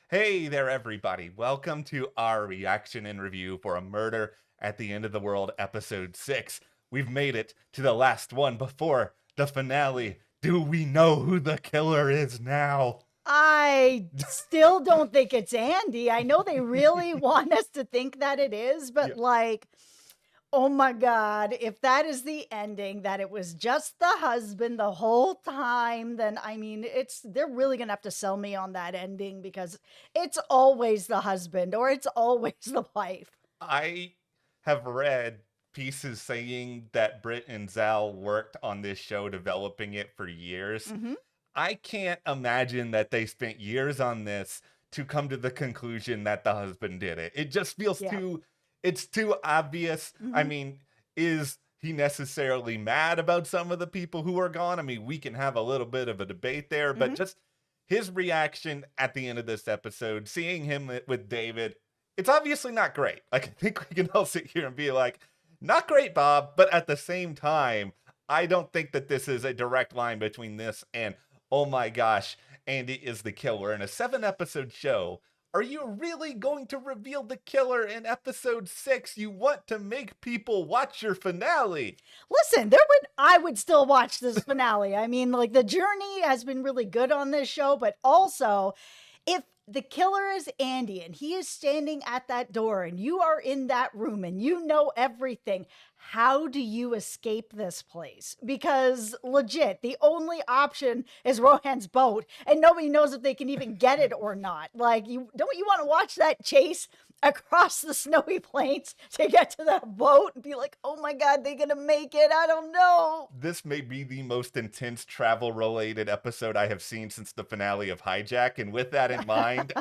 Hey there, everybody. Welcome to our reaction and review for A Murder at the End of the World, Episode 6. We've made it to the last one before the finale. Do we know who the killer is now? I still don't think it's Andy. I know they really want us to think that it is, Yeah. but oh my God, if that is the ending, that it was just the husband the whole time, then I mean, they're really gonna have to sell me on that ending because it's always the husband or it's always the wife. I have read pieces saying that Britt and Zal worked on this show developing it for years. Hmm. I can't imagine that they spent years on this to come to the conclusion that the husband did it. It just feels Yeah. it's too obvious. I Hmm. mean, is he necessarily mad about some of the people who are gone? I mean, we can have a little bit of a debate there, but Hmm. just his reaction at the end of this episode, seeing him with David, it's obviously not great. Like, I think we can all sit here and be like, not great, Bob, but at the same time, I don't think that this is a direct line between this and oh my gosh, Andy is the killer in a 7 episode show. Are you really going to reveal the killer in episode 6? You want to make people watch your finale. Listen, I would still watch this finale. I mean, like the journey has been really good on this show, but also if the killer is Andy and he is standing at that door and you are in that room and you know everything, how do you escape this place? Because legit, the only option is Rohan's boat and nobody knows if they can even get it or not. Like, you want to watch that chase across the snowy plains to get to that boat and be like, "Oh my god, they gonna make it? I don't know." This may be the most intense travel related episode I have seen since the finale of Hijack. And with that in mind,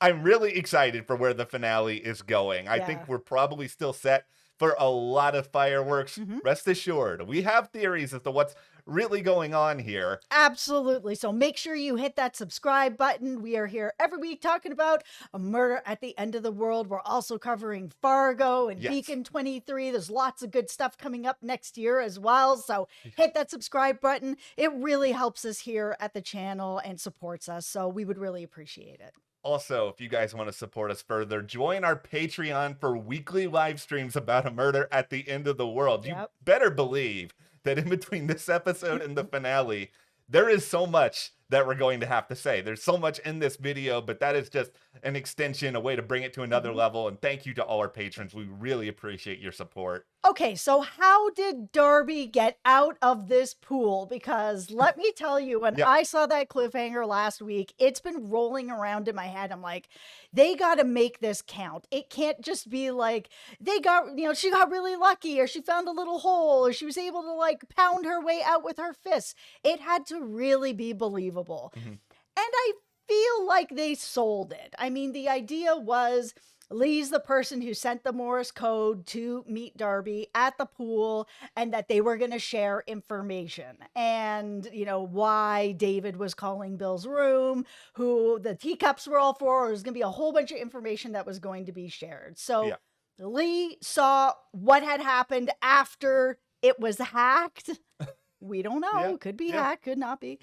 I'm really excited for where the finale is going. I think Yeah. we're probably still set for a lot of fireworks. Mhm. Rest assured, we have theories as to what's really going on here. Absolutely. So make sure you hit that subscribe button. We are here every week talking about A Murder at the End of the World. We're also covering Fargo and Yes. Beacon 23. There's lots of good stuff coming up next year as well. So hit that subscribe button. It really helps us here at the channel and supports us. So we would really appreciate it. Also, if you guys want to support us further, join our Patreon for weekly live streams about A Murder at the End of the World. You Yep. better believe that in between this episode and the finale, there is so much that we're going to have to say. There's so much in this video, but that is just an extension, a way to bring it to another Mhm. level. And thank you to all our patrons. We really appreciate your support. Okay, so how did Darby get out of this pool? Because let me tell you, when Yep. I saw that cliffhanger last week, it's been rolling around in my head. I'm like, they got to make this count. It can't just be like she got really lucky or she found a little hole or she was able to like pound her way out with her fists. It had to really be believable. Mhm. And I feel like they sold it. I mean, the idea was Lee's the person who sent the Morse code to meet Darby at the pool and that they were going to share information. And, why David was calling Bill's room, who the teacups were all for. There's going to be a whole bunch of information that was going to be shared. So Yeah. Lee saw what had happened after it was hacked. We don't Yeah. know. Could be Yeah. hacked, could not be.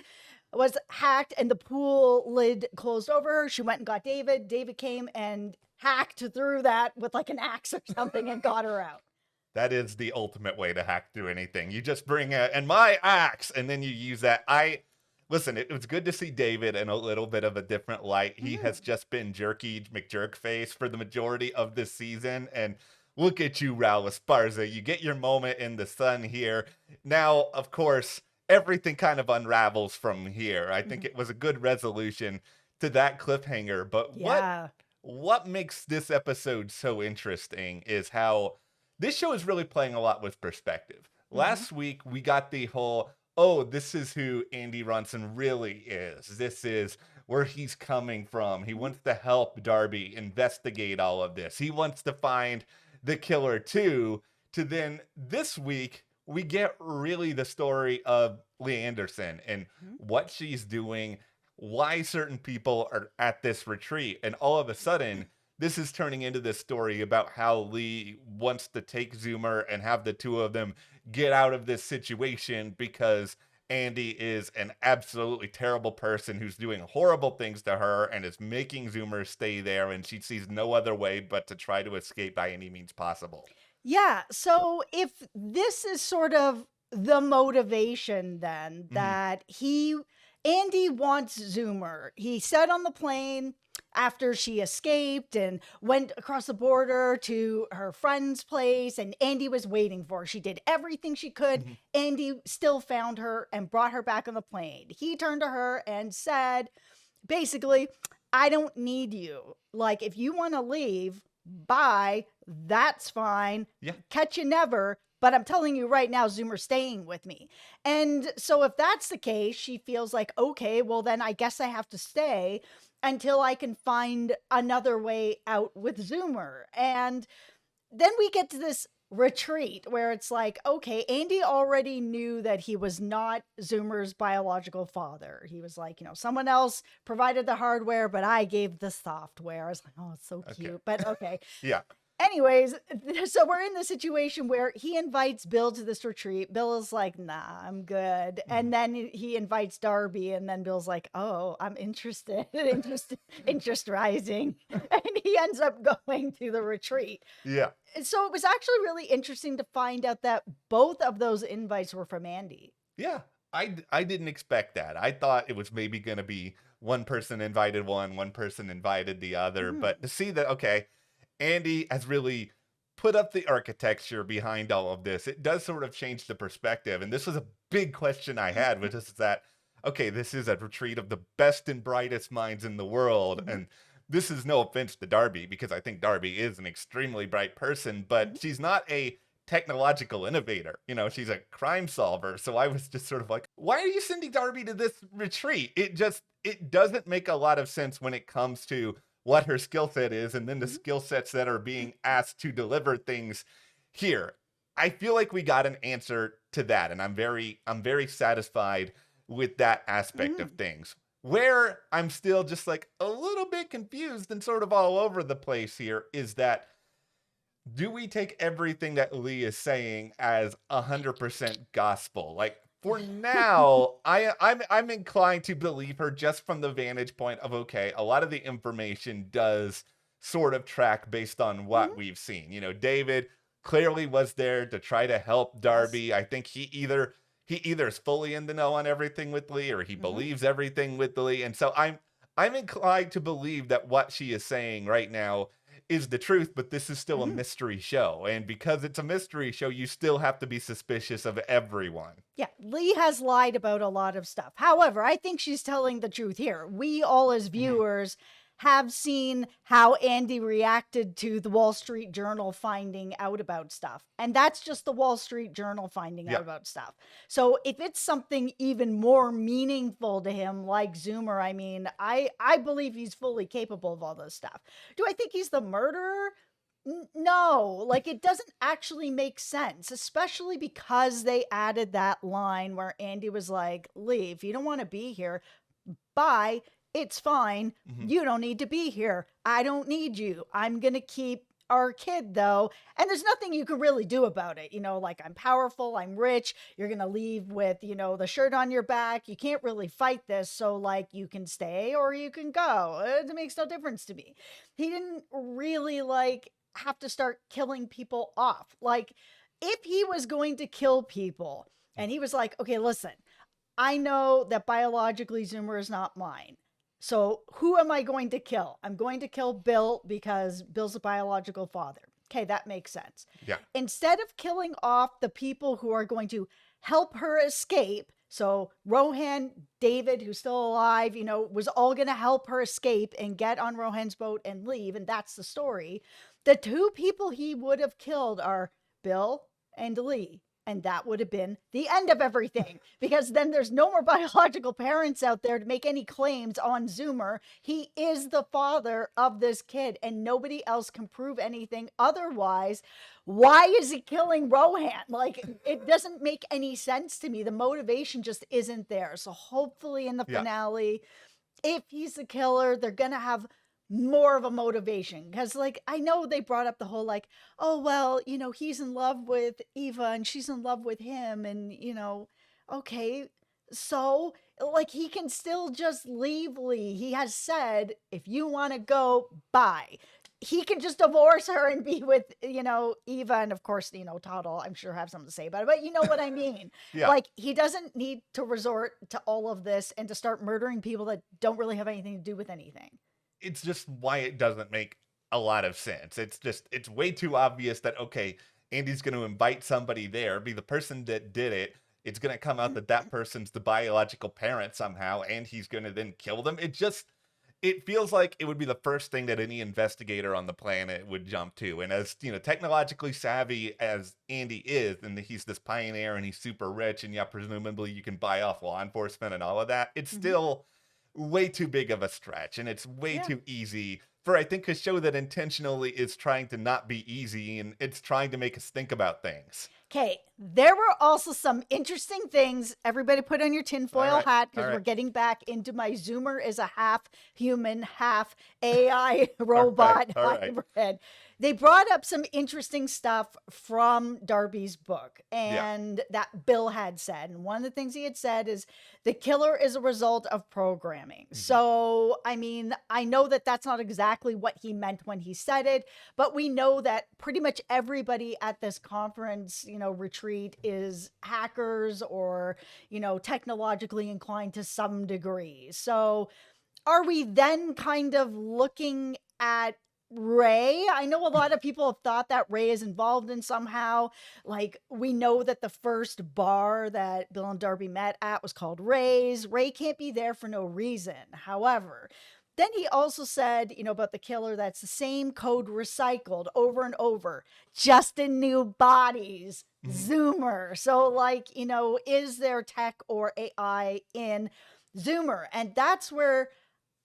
Was hacked and the pool lid closed over her. She went and got David. David came and hacked through that with like an axe or something and got her out. That is the ultimate way to hack through anything. You just bring and my axe, and then you use that. Listen. It was good to see David in a little bit of a different light. He has Mhm. just been jerky McJerkface for the majority of this season, and look at you, Raul Esparza. You get your moment in the sun here. Now, of course, everything kind of unravels from here. I think Mhm. it was a good resolution to that cliffhanger. But Yeah. what makes this episode so interesting is how this show is really playing a lot with perspective. Mhm. Last week, we got the whole, oh, this is who Andy Ronson really is. This is where he's coming from. He Mhm. wants to help Darby investigate all of this. He wants to find the killer too. To then this week, we get really the story of Lee Anderson and Mhm. what she's doing, why certain people are at this retreat. And all of a sudden, this is turning into this story about how Lee wants to take Zoomer and have the two of them get out of this situation because Andy is an absolutely terrible person who's doing horrible things to her and is making Zoomer stay there, and she sees no other way but to try to escape by any means possible. Yeah, so if this is sort of the motivation then Mhm. that Andy wants Zoomer. He said on the plane after she escaped and went across the border to her friend's place, and Andy was waiting for her. She did everything she could. Mhm. Andy still found her and brought her back on the plane. He turned to her and said, basically, I don't need you. Like, if you want to leave, bye. That's fine. Yeah. Catch you never. But I'm telling you right now, Zoomer's staying with me. And so if that's the case, she feels like, okay, well, then I guess I have to stay until I can find another way out with Zoomer. And then we get to this retreat where it's like, okay, Andy already knew that he was not Zoomer's biological father. He was like, someone else provided the hardware, but I gave the software. I was like, oh, it's so Okay. cute. But okay. Yeah. Anyways, so we're in the situation where he invites Bill to this retreat. Bill is like, nah, I'm good. And then he invites Darby, and then Bill's like, oh, I'm interested. Interest rising. And he ends up going to the retreat. Yeah. So it was actually really interesting to find out that both of those invites were from Andy. Yeah. I didn't expect that. I thought it was maybe going to be one person invited one person invited the other. But to see that, okay, Andy has really put up the architecture behind all of this, it does sort of change the perspective. And this was a big question I had, which is that, okay, this is a retreat of the best and brightest minds in the world. And this is no offense to Darby, because I think Darby is an extremely bright person, but she's not a technological innovator. She's a crime solver. So I was just sort of like, why are you sending Darby to this retreat? It doesn't make a lot of sense when it comes to what her skill set is, and then the skill sets that are being asked to deliver things here. I feel like we got an answer to that, and I'm very satisfied with that aspect of things. Where I'm still just like a little bit confused and sort of all over the place here is that, do we take everything that Lee is saying as 100% gospel? Like, for now, I'm inclined to believe her just from the vantage point of, okay, a lot of the information does sort of track based on what we've seen. David clearly was there to try to help Darby. Yes. I think he either is fully in the know on everything with Lee, or he believes everything with Lee. And so I'm inclined to believe that what she is saying right now is the truth, but this is still a mystery show. And because it's a mystery show, you still have to be suspicious of everyone. Yeah, Lee has lied about a lot of stuff. However, I think she's telling the truth here. We all as viewers have seen how Andy reacted to the Wall Street Journal finding out about stuff. And that's just the Wall Street Journal finding out about stuff. So if it's something even more meaningful to him, like Zoomer, I mean, I believe he's fully capable of all this stuff. Do I think he's the murderer? No, like it doesn't actually make sense, especially because they added that line where Andy was like, leave. You don't want to be here. Bye. It's fine. You don't need to be here. I don't need you. I'm going to keep our kid though. And there's nothing you can really do about it. Like I'm powerful, I'm rich. You're going to leave with, the shirt on your back. You can't really fight this. So like you can stay or you can go. It makes no difference to me. He didn't really have to start killing people off. Like if he was going to kill people and he was like, okay, listen, I know that biologically Zoomer is not mine. So who am I going to kill? I'm going to kill Bill because Bill's a biological father. Okay, that makes sense. Yeah. Instead of killing off the people who are going to help her escape, so Rohan, David, who's still alive, was all going to help her escape and get on Rohan's boat and leave, and that's the story. The two people he would have killed are Bill and Lee. And that would have been the end of everything, because then there's no more biological parents out there to make any claims on Zoomer. He is the father of this kid, and nobody else can prove anything otherwise. Why is he killing Rohan? Like, it doesn't make any sense to me. The motivation just isn't there. So hopefully in the finale, if he's the killer, they're going to have more of a motivation, because I know they brought up the whole oh well, he's in love with Eva and she's in love with him, and okay, So, like, he can still just leave Lee. He has said, if you want to go, bye. He can just divorce her and be with, Eva. And of course, Todd will, I'm sure, have something to say about it. But you know what I mean? Yeah. Like, he doesn't need to resort to all of this and to start murdering people that don't really have anything to do with anything. It's just why it doesn't make a lot of sense. It's way too obvious that, okay, Andy's going to invite somebody there, be the person that did it. It's going to come out that that person's the biological parent somehow, and he's going to then kill them. It feels like it would be the first thing that any investigator on the planet would jump to. And as, technologically savvy as Andy is, and he's this pioneer and he's super rich, and yeah, presumably you can buy off law enforcement and all of that, it's still way too big of a stretch, and it's way Yeah. too easy for, I think, a show that intentionally is trying to not be easy, and it's trying to make us think about things. Okay, there were also some interesting things. Everybody put on your tinfoil right, hat all because right. we're getting back into my Zoomer is a half human, half AI robot all right. hybrid. They brought up some interesting stuff from Darby's book Yeah. and that Bill had said. And one of the things he had said is the killer is a result of programming. So, I mean, I know that that's not exactly what he meant when he said it, but we know that pretty much everybody at this conference, retreat is hackers or, technologically inclined to some degree. So are we then kind of looking at Ray? I know a lot of people have thought that Ray is involved in somehow. Like, we know that the first bar that Bill and Darby met at was called Ray's. Ray can't be there for no reason. However, then he also said, about the killer, that's the same code recycled over and over, just in new bodies. Zoomer. So, like, is there tech or AI in Zoomer? And that's where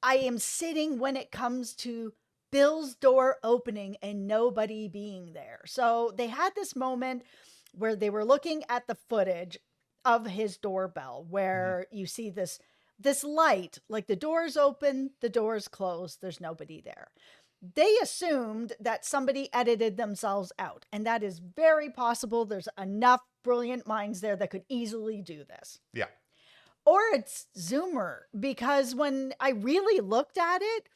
I am sitting when it comes to Bill's door opening and nobody being there. So they had this moment where they were looking at the footage of his doorbell where you see this light, like the door's open, the door's closed, there's nobody there. They assumed that somebody edited themselves out, and that is very possible. There's enough brilliant minds there that could easily do this. Yeah. Or it's Zoomer, because when I really looked at it,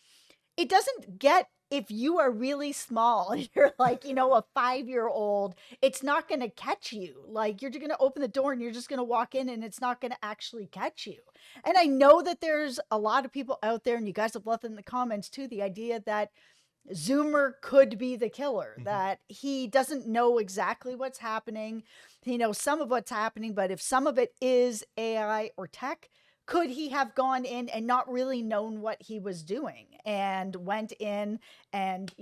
it doesn't get if you are really small and you're like, a 5-year-old, it's not going to catch you. Like, you're just going to open the door and you're just going to walk in and it's not going to actually catch you. And I know that there's a lot of people out there, and you guys have left in the comments too, the idea that Zoomer could be the killer, that he doesn't know exactly what's happening. He knows some of what's happening, but if some of it is AI or tech, could he have gone in and not really known what he was doing and went in and,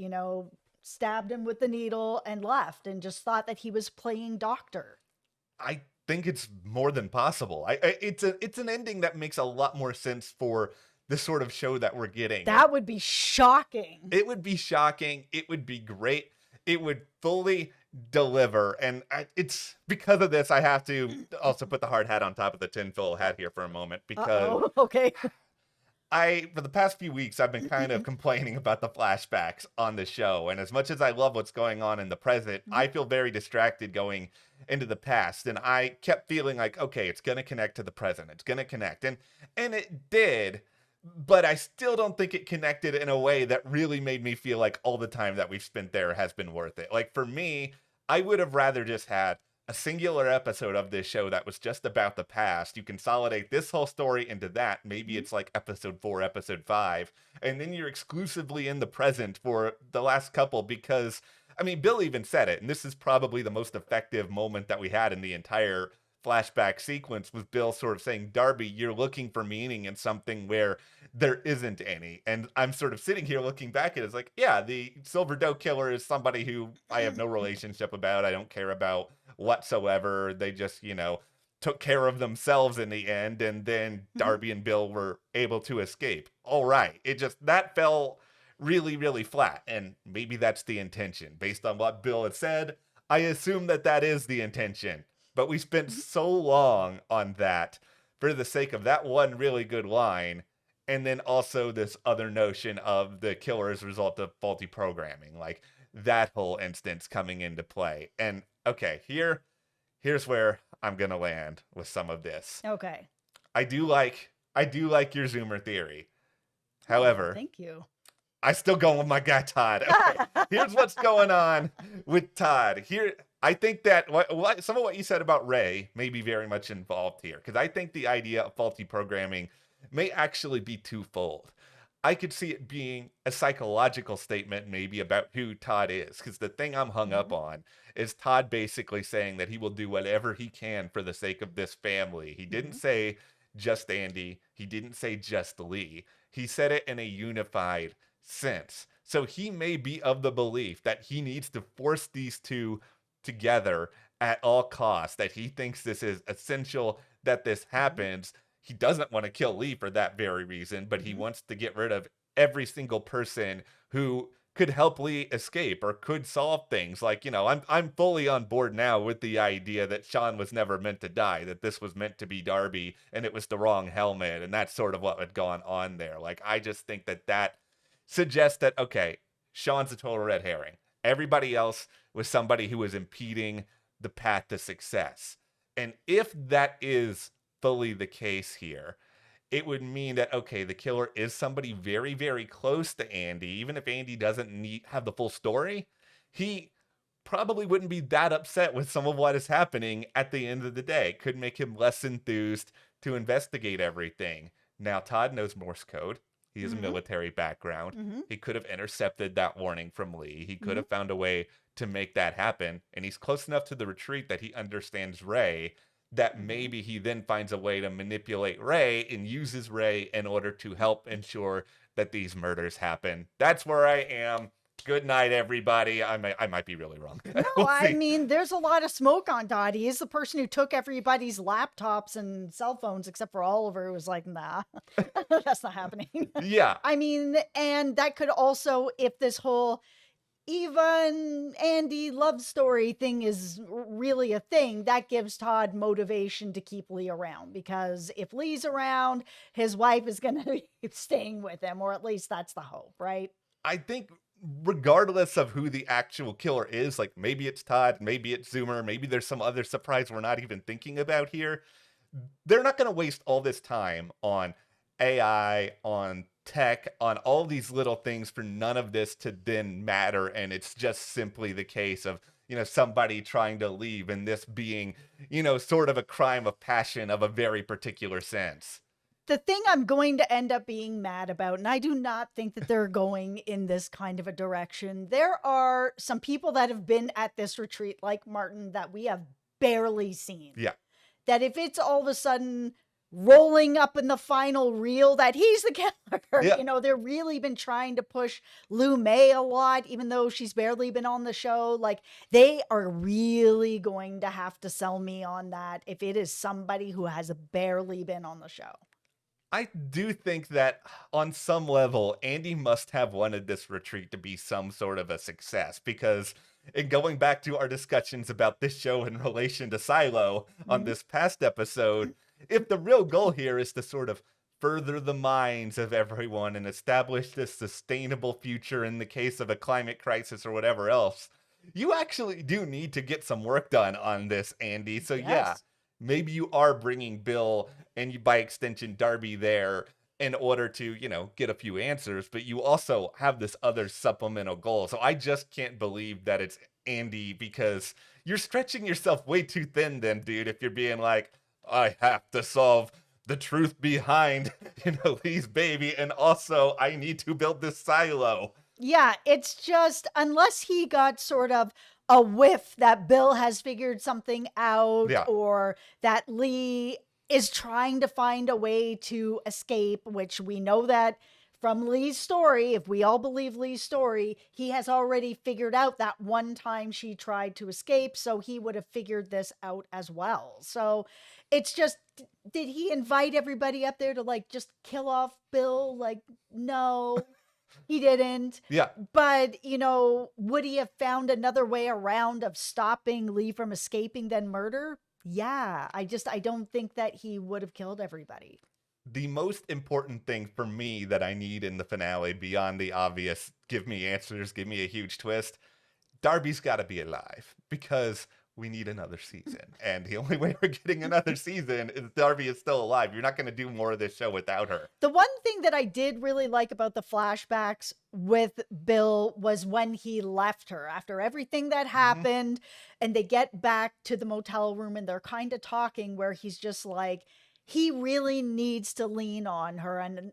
stabbed him with the needle and left and just thought that he was playing doctor? I think it's more than possible. It's an ending that makes a lot more sense for the sort of show that we're getting. That would be shocking. It would be shocking. It would be great. It would fully deliver. And it's because of this, I have to also put the hard hat on top of the tinfoil hat here for a moment, because Okay. for the past few weeks, I've been kind of complaining about the flashbacks on the show. And as much as I love what's going on in the present, I feel very distracted going into the past. And I kept feeling like, okay, it's going to connect to the present. It's going to connect. And it did. But I still don't think it connected in a way that really made me feel like all the time that we've spent there has been worth it. Like, for me, I would have rather just had a singular episode of this show that was just about the past. You consolidate this whole story into that. Maybe it's like episode 4, episode 5, and then you're exclusively in the present for the last couple, because, I mean, Bill even said it, and this is probably the most effective moment that we had in the entire flashback sequence, was Bill sort of saying, Darby, you're looking for meaning in something where there isn't any. And I'm sort of sitting here looking back at it, it's like, yeah, the Silver Doe killer is somebody who I have no relationship about, I don't care about whatsoever. They just, took care of themselves in the end, and then Darby and Bill were able to escape. All right. That fell really, really flat. And maybe that's the intention. Based on what Bill had said, I assume that is the intention. But we spent so long on that for the sake of that one really good line, and then also this other notion of the killer as a result of faulty programming, like that whole instance coming into play. And okay, here's where I'm going to land with some of this. Okay. I do like your Zoomer theory. Oh, However, thank you. I still going with my guy Todd. Okay, here's what's going on with Todd. Here, I think that some of what you said about Ray may be very much involved here, because I think the idea of faulty programming may actually be twofold. I could see it being a psychological statement, maybe about who Todd is, because the thing I'm hung up Mhm. on is Todd basically saying that he will do whatever he can for the sake of this family. He didn't Mhm. say just Andy. He didn't say just Lee. He said it in a unified sense. So he may be of the belief that he needs to force these two together at all costs, that he thinks this is essential that this Mhm. happens. He doesn't want to kill Lee for that very reason, but he Mhm. wants to get rid of every single person who could help Lee escape or could solve things. Like, I'm fully on board now with the idea that Sean was never meant to die, that this was meant to be Darby and it was the wrong helmet, and that's sort of what had gone on there. Like, I just think that suggests that, okay, Sean's a total red herring. Everybody else was somebody who was impeding the path to success. And if that is fully the case here, it would mean that, okay, the killer is somebody very, very close to Andy. Even if Andy doesn't have the full story, he probably wouldn't be that upset with some of what is happening at the end of the day. It could make him less enthused to investigate everything. Now, Todd knows Morse code. He has a Mhm. military background. Mhm. He could have intercepted that warning from Lee. He could Mhm. have found a way to make that happen. And he's close enough to the retreat that he understands Ray, that Mhm. maybe he then finds a way to manipulate Ray and uses Ray in order to help ensure that these murders happen. That's where I am. Good night, everybody. I might be really wrong. No, We'll I see. mean, there's a lot of smoke on Todd. He is the person who took everybody's laptops and cell phones, except for Oliver, who was like, nah, that's not happening. Yeah, I mean, and that could also, if this whole Eva and Andy love story thing is really a thing, that gives Todd motivation to keep Lee around, because if Lee's around, his wife is going to be staying with him, or at least that's the hope, right? I think regardless of who the actual killer is, like maybe it's Todd, maybe it's Zoomer, maybe there's some other surprise we're not even thinking about here. They're not going to waste all this time on AI, on tech, on all these little things for none of this to then matter. And it's just simply the case of, somebody trying to leave and this being, sort of a crime of passion of a very particular sense. The thing I'm going to end up being mad about, and I do not think that they're going in this kind of a direction. There are some people that have been at this retreat, like Martin, that we have barely seen. Yeah. That if it's all of a sudden rolling up in the final reel that he's the killer, Yeah. they're really been trying to push Lou May a lot, even though she's barely been on the show. Like, they are really going to have to sell me on that if it is somebody who has barely been on the show. I do think that on some level, Andy must have wanted this retreat to be some sort of a success, because in going back to our discussions about this show in relation to Silo on Mhm. this past episode, if the real goal here is to sort of further the minds of everyone and establish this sustainable future in the case of a climate crisis or whatever else, you actually do need to get some work done on this, Andy. So yeah, Yes. maybe you are bringing Bill and by extension Darby there in order to, get a few answers, but you also have this other supplemental goal. So I just can't believe that it's Andy, because you're stretching yourself way too thin then, dude, if you're being like, I have to solve the truth behind, Lee's baby, and also I need to build this silo. Yeah, it's just, unless he got sort of a whiff that Bill has figured something out, Yeah. or that Lee is trying to find a way to escape, which we know that from Lee's story, if we all believe Lee's story, he has already figured out that one time she tried to escape, so he would have figured this out as well. So it's just, did he invite everybody up there to like just kill off Bill? Like, no. He didn't. Yeah. But, would he have found another way around of stopping Lee from escaping than murder? Yeah. I don't think that he would have killed everybody. The most important thing for me that I need in the finale, beyond the obvious give me answers, give me a huge twist, Darby's got to be alive. Because we need another season. And the only way we're getting another season is Darby is still alive. You're not going to do more of this show without her. The one thing that I did really like about the flashbacks with Bill was when he left her after everything that happened, and they get back to the motel room and they're kind of talking where he's just like, he really needs to lean on her and,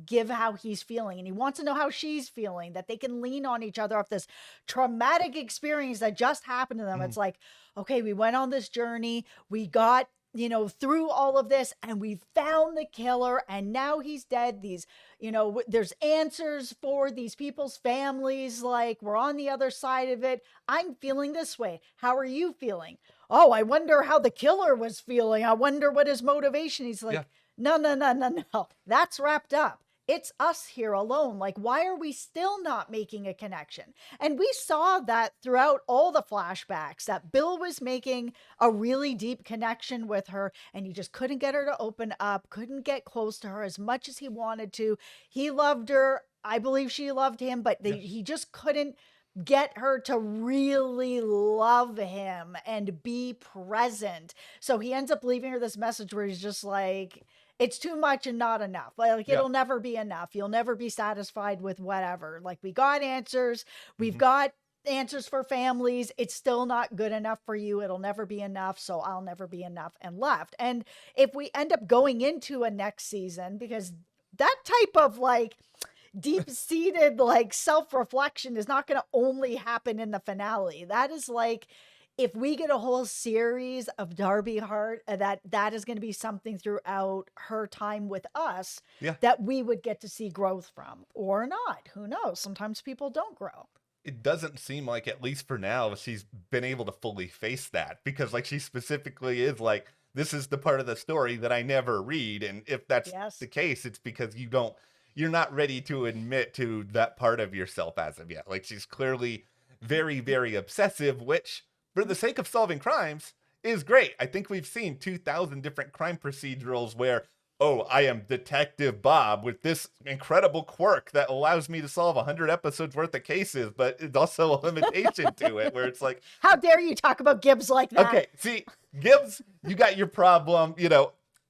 give how he's feeling. And he wants to know how she's feeling, that they can lean on each other off this traumatic experience that just happened to them. It's like, okay, we went on this journey. We got, through all of this and we found the killer and now he's dead. These, there's answers for these people's families. Like, we're on the other side of it. I'm feeling this way. How are you feeling? Oh, I wonder how the killer was feeling. I wonder what his motivation. He's like, no. That's wrapped up. It's us here alone. Like, why are we still not making a connection? And we saw that throughout all the flashbacks, that Bill was making a really deep connection with her and he just couldn't get her to open up, couldn't get close to her as much as he wanted to. He loved her. I believe she loved him, but he just couldn't get her to really love him and be present. So he ends up leaving her this message where he's just like, it's too much and not enough. Like, it'll never be enough. You'll never be satisfied with whatever. Like, we got answers. We've got answers for families. It's still not good enough for you. It'll never be enough. So I'll never be enough, and left. And if we end up going into a next season, because that type of like deep-seated like self-reflection is not going to only happen in the finale. That is like, if we get a whole series of Darby Hart, that is going to be something throughout her time with us that we would get to see growth from, or not. Who knows? Sometimes people don't grow. It doesn't seem like, at least for now, she's been able to fully face that, because like she specifically is like, this is the part of the story that I never read. And if that's the case, it's because you're not ready to admit to that part of yourself as of yet. Like, she's clearly very, very obsessive, which, for the sake of solving crimes, is great. I think we've seen 2,000 different crime procedurals where, oh, I am Detective Bob with this incredible quirk that allows me to solve 100 episodes worth of cases, but it's also a limitation to it, where it's like, how dare you talk about Gibbs like that? Okay, see, Gibbs, you got your problem,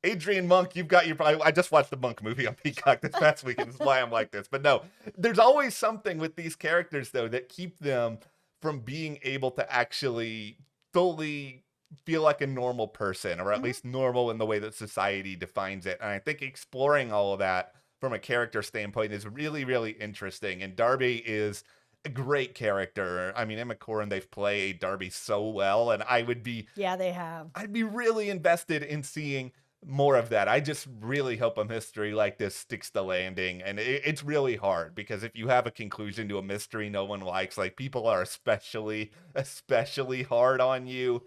Adrian Monk, you've got your problem. I just watched the Monk movie on Peacock this past weekend. That's why I'm like this. But no, there's always something with these characters, though, that keep them from being able to actually fully feel like a normal person, or at least normal in the way that society defines it. And I think exploring all of that from a character standpoint is really, really interesting. And Darby is a great character. I mean, Emma Corrin, they've played Darby so well, and I would be... Yeah, they have. I'd be really invested in seeing more of that. I just really hope a mystery like this sticks the landing. And it's really hard, because if you have a conclusion to a mystery no one likes, like, people are especially hard on you.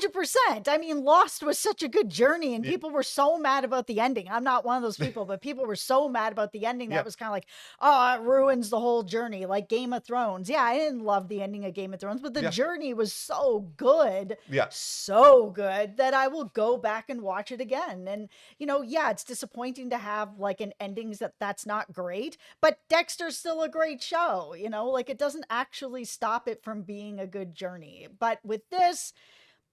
100%. I mean, Lost was such a good journey, and people were so mad about the ending. I'm not one of those people, but people were so mad about the ending that was kind of like, oh, it ruins the whole journey. Like Game of Thrones. Yeah, I didn't love the ending of Game of Thrones, but the journey was so good. So good that I will go back and watch it again. And, it's disappointing to have like an ending that's not great, but Dexter's still a great show. Like, it doesn't actually stop it from being a good journey. But with this,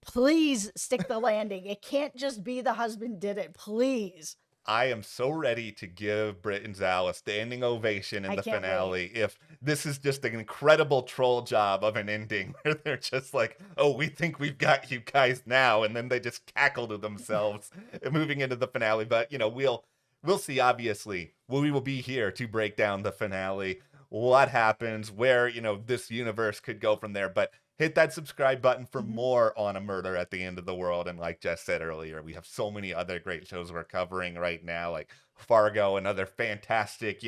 please stick the landing. It can't just be the husband did it. Please. I am so ready to give Britt and Zal a standing ovation in the finale. If this is just an incredible troll job of an ending where they're just like, oh, we think we've got you guys now. And then they just cackle to themselves moving into the finale. But, we'll see, obviously. We will be here to break down the finale, what happens, where, this universe could go from there. But hit that subscribe button for more on A Murder at the End of the World. And like Jess said earlier, we have so many other great shows we're covering right now, like Fargo, another fantastic,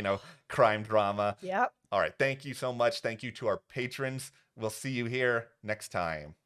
crime drama. Yep. All right. Thank you so much. Thank you to our patrons. We'll see you here next time.